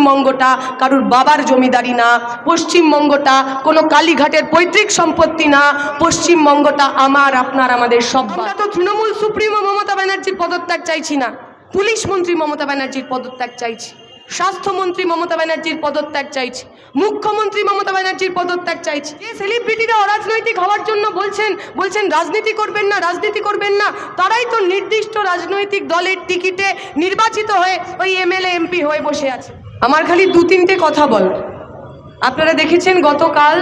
পশ্চিমবঙ্গটা কারুর বাবার জমিদারি না, পশ্চিমবঙ্গটা কোনো কালীঘাটের পৈতৃক সম্পত্তি না, পশ্চিমবঙ্গটা আমার আপনার আমাদের সবার। আমরা তো তৃণমূল সুপ্রিমো মমতা ব্যানার্জির পদত্যাগ চাইছি না, পুলিশ মন্ত্রী মমতা ব্যানার্জির পদত্যাগ চাইছি, স্বাস্থ্যমন্ত্রী মমতা ব্যানার্জির পদত্যাগ চাইছি, মুখ্যমন্ত্রী মমতা ব্যানার্জির পদত্যাগ চাইছি। যে সেলিব্রিটিরা অরাজনৈতিক হওয়ার জন্য বলছেন রাজনীতি করবেন না, রাজনীতি করবেন না, তারাই তো নির্দিষ্ট রাজনৈতিক দলের টিকিটে নির্বাচিত হয়ে ওই এমএলএ এমপি হয়ে বসে আছে। আমার খালি দু তিনটে কথা বল। আপনারা দেখেছেন গতকাল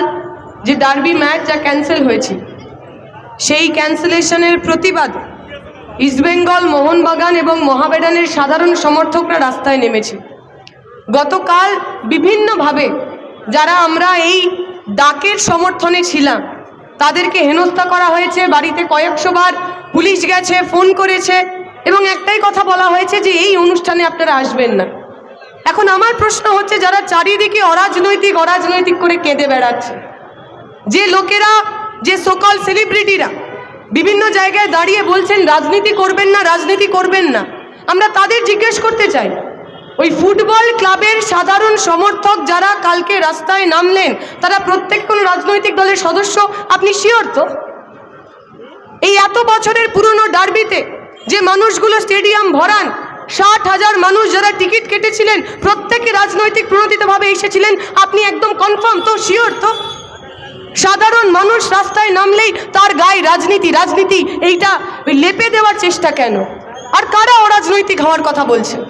যে ডার্বি ম্যাচ যা ক্যান্সেল হয়েছে, সেই ক্যান্সেলেশনের প্রতিবাদ ইস্টবেঙ্গল, মোহনবাগান এবং মোহামেডানের সাধারণ সমর্থকরা রাস্তায় নেমেছে। গতকাল বিভিন্নভাবে যারা আমরা এই ডাকের সমর্থনে ছিলাম তাদেরকে হেনস্থা করা হয়েছে, বাড়িতে কয়েকশো বার পুলিশ গেছে, ফোন করেছে এবং একটাই কথা বলা হয়েছে যে এই অনুষ্ঠানে আপনারা আসবেন না। এখন আমার প্রশ্ন হচ্ছে, যারা চারিদিকে অরাজনৈতিক করে কেঁদে বেড়াচ্ছে, যে লোকেরা, যে সকল সেলিব্রিটিরা বিভিন্ন জায়গায় দাঁড়িয়ে বলছেন রাজনীতি করবেন না, রাজনীতি করবেন না, আমরা তাদের জিজ্ঞেস করতে চাই, ওই ফুটবল ক্লাবের সাধারণ সমর্থক যারা কালকে রাস্তায় নামলেন তারা প্রত্যেক কোনো রাজনৈতিক দলের সদস্য? আপনি শিওর তো? এই এত বছরের পুরনো ডার্বিতে যে মানুষগুলো স্টেডিয়াম ভরান, 60,000 মানুষ যারা টিকিট কেটেছিলেন প্রত্যেকে রাজনৈতিক প্রণোদিতভাবে এসেছিলেন, আপনি একদম কনফার্ম তো, শিওর তো? সাধারণ মানুষ রাস্তায় নামলেই তার গায়ে রাজনীতি এইটা লেপে দেওয়ার চেষ্টা কেন? আর কারা অরাজনৈতিক হওয়ার কথা বলছেন?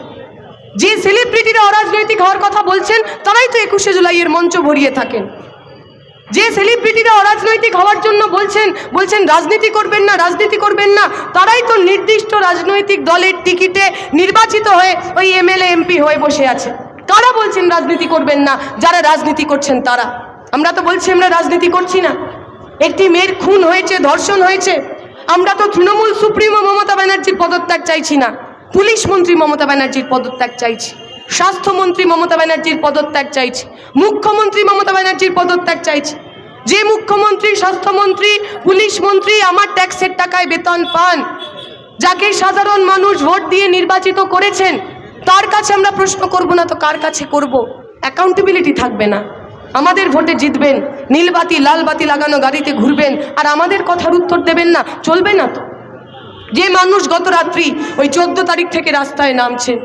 যে সেলিব্রিটিরা অরাজনৈতিক হওয়ার কথা বলছেন তারাই তো 21শে জুলাইয়ের মঞ্চ ভরিয়ে থাকেন। যে সেলিব্রিটিরা অরাজনৈতিক হওয়ার জন্য বলছেন রাজনীতি করবেন না, রাজনীতি করবেন না, তারাই তো নির্দিষ্ট রাজনৈতিক দলের টিকিটে নির্বাচিত হয়ে ওই এমএলএ এমপি হয়ে বসে আছে। কারা বলছেন রাজনীতি করবেন না? যারা রাজনীতি করছেন তারা। আমরা তো বলছি আমরা রাজনীতি করছি না। একটি মেয়ের খুন হয়েছে, ধর্ষণ হয়েছে, আমরা তো তৃণমূল সুপ্রিমো মমতা ব্যানার্জির পদত্যাগ চাইছি না, পুলিশ মন্ত্রী মমতা ব্যানার্জির পদত্যাগ চাইছি, স্বাস্থ্যমন্ত্রী মমতা ব্যানার্জির পদত্যাগ চাইছি, মুখ্যমন্ত্রী মমতা ব্যানার্জির পদত্যাগ চাইছি। যে মুখ্যমন্ত্রী, স্বাস্থ্যমন্ত্রী, পুলিশ মন্ত্রী আমার ট্যাক্সের টাকায় বেতন পান, যাকে সাধারণ মানুষ ভোট দিয়ে নির্বাচিত করেছেন, তার কাছে আমরা প্রশ্ন করব না তো কার কাছে করব? অ্যাকাউন্টেবিলিটি থাকবে না। আমাদের ভোটে জিতবেন, নীলবাতি লালবাতি লাগানো গাড়িতে ঘুরবেন, আর আমাদের কথার উত্তর দেবেন না, চলবে না তো। যে মানুষ গত রাত্রি ওই 14 তারিখ থেকে রাস্তায় নামছেন,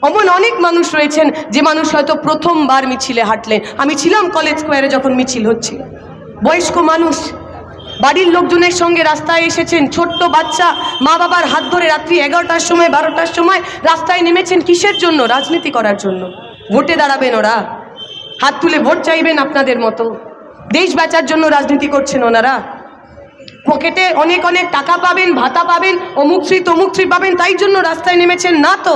অমন অনেক মানুষ রয়েছেন যে মানুষ হয়তো প্রথমবার মিছিলে হাঁটলেন। আমি ছিলাম কলেজ স্কোয়ারে যখন মিছিল হচ্ছিল, বয়স্ক মানুষ বাড়ির লোকজনের সঙ্গে রাস্তায় এসেছেন, ছোট্ট বাচ্চা মা বাবার হাত ধরে রাত্রি 11টার সময় 12টার সময় রাস্তায় নেমেছেন। কিসের জন্য? রাজনীতি করার জন্য। ভোটে দাঁড়াবেন ওরা, হাত তুলে ভোট চাইবেন আপনাদের মতো। দেশ বাঁচার জন্য রাজনীতি করছেন ওনারা। পকেটে অনেক টাকা পাবেন, ভাতা পাবেন, অমুকশ্রী পাবেন, তাই জন্য রাস্তায় নেমেছেন না তো।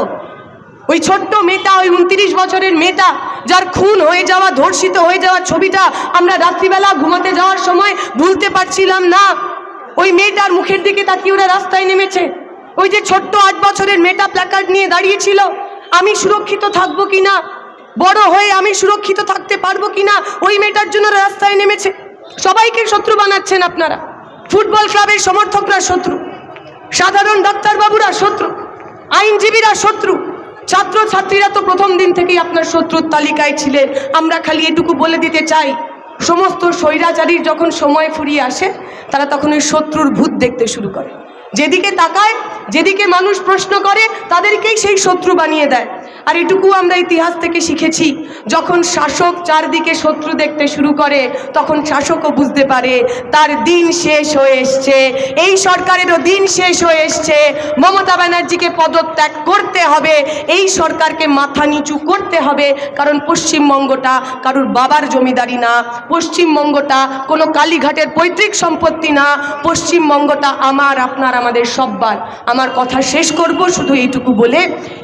ওই ছোট্ট মেয়েটা, ওই 29 বছরের মেয়েটা যার খুন হয়ে যাওয়া, ধর্ষিত হয়ে যাওয়া ছবিটা আমরা রাত্রিবেলা ঘুমাতে যাওয়ার সময় ভুলতে পারছিলাম না। ওই মেয়েটার মুখের দিকে তাকিয়ে ওরা রাস্তায় নেমেছে। ওই যে ছোট্ট 8 বছরের মেয়েটা প্ল্যাকার্ড নিয়ে দাঁড়িয়েছিল, আমি সুরক্ষিত থাকবো কিনা, বড় হয়ে আমি সুরক্ষিত থাকতে পারবো কিনা, ওই মেয়েটার জন্য রাস্তায় নেমেছে। সবাইকে শত্রু বানাচ্ছেন আপনারা। ফুটবল ক্লাবের সমর্থকরা শত্রু, সাধারণ ডাক্তারবাবুরা শত্রু, আইনজীবীরা শত্রু, ছাত্রছাত্রীরা তো প্রথম দিন থেকেই আপনার শত্রুর তালিকায় ছিলেন। আমরা খালি এটুকু বলে দিতে চাই, সমস্ত স্বৈরাচারীর যখন সময় ফুরিয়ে আসে তারা তখন ওই শত্রুর ভূত দেখতে শুরু করে। যেদিকে তাকায়, যেদিকে মানুষ প্রশ্ন করে, তাদেরকেই সেই শত্রু বানিয়ে দেয়। আর এটুকু আমরা ইতিহাস থেকে শিখেছি, যখন শাসক চারদিকে শত্রু দেখতে শুরু করে তখন শাসকও বুঝতে পারে তার দিন শেষ হয়ে এসছে, এই সরকারেরও দিন শেষ হয়ে এসছে, মমতা ব্যানার্জিকে পদত্যাগ করতে হবে, এই সরকারকে মাথা নিচু করতে হবে। কারণ পশ্চিমবঙ্গটা কারুর বাবার জমিদারি না, পশ্চিমবঙ্গটা কোনো কালীঘাটের পৈতৃক সম্পত্তি না, পশ্চিমবঙ্গটা আমার আপনার আমাদের সব্বার। আমার কথা শেষ করব শুধু এইটুকু বলে,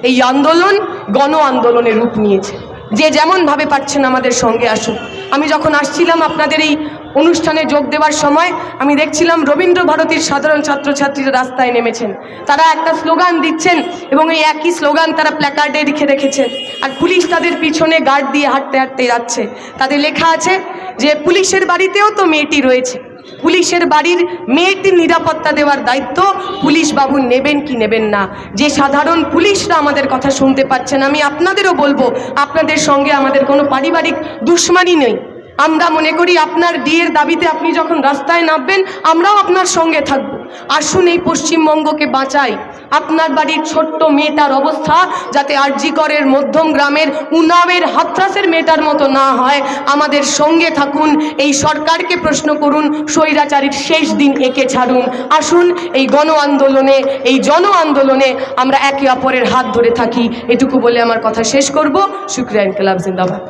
এই আন্দোলন গণ আন্দোলনের রূপ নিয়েছে। যে যেমনভাবে পাচ্ছেন আমাদের সঙ্গে আসুন। আমি যখন আসছিলাম আপনাদের এই অনুষ্ঠানে যোগ দেওয়ার সময় আমি দেখছিলাম রবীন্দ্র ভারতীর সাধারণ ছাত্রছাত্রীরা রাস্তায় নেমেছেন। তারা একটা স্লোগান দিচ্ছেন এবং এই একই স্লোগান তারা প্ল্যাকার্ডে লিখে রেখেছেন, আর পুলিশ তাদের পিছনে গার্ড দিয়ে হাঁটতে হাঁটতে যাচ্ছে। তাদের লেখা আছে যে পুলিশের বাড়িতেও তো মেয়েটি রয়েছে, পুলিশের বাড়ির মেয়েটির নিরাপত্তা দেওয়ার দায়িত্ব পুলিশ বাবু নেবেন কি নেবেন না। যে সাধারণ পুলিশরা আমাদের কথা শুনতে পাচ্ছেন, আমি আপনাদেরও বলবো, আপনাদের সঙ্গে আমাদের কোনো পারিবারিক দুশ্মনী নেই। আমরা মনে করি আপনার ডিএর দাবিতে আপনি যখন রাস্তায় নামবেন আমরাও আপনার সঙ্গে থাকব। আসুন এই পশ্চিমবঙ্গকে বাঁচাই। আপনার বাড়ির ছোট্ট মেয়েটার অবস্থা যাতে আরজি করের মধ্যম গ্রামের উনাবের হাতরাসের মেয়েটার মতো না হয়, আমাদের সঙ্গে থাকুন। এই সরকারকে প্রশ্ন করুন, স্বৈরাচারীর শেষ দিন একে ছাড়ুন। আসুন এই গণ আন্দোলনে, এই জন আন্দোলনে আমরা একে অপরের হাত ধরে থাকি। এটুকু বলে আমার কথা শেষ করব। শুকরিয়া। ইনকিলাব জিন্দাবাদ।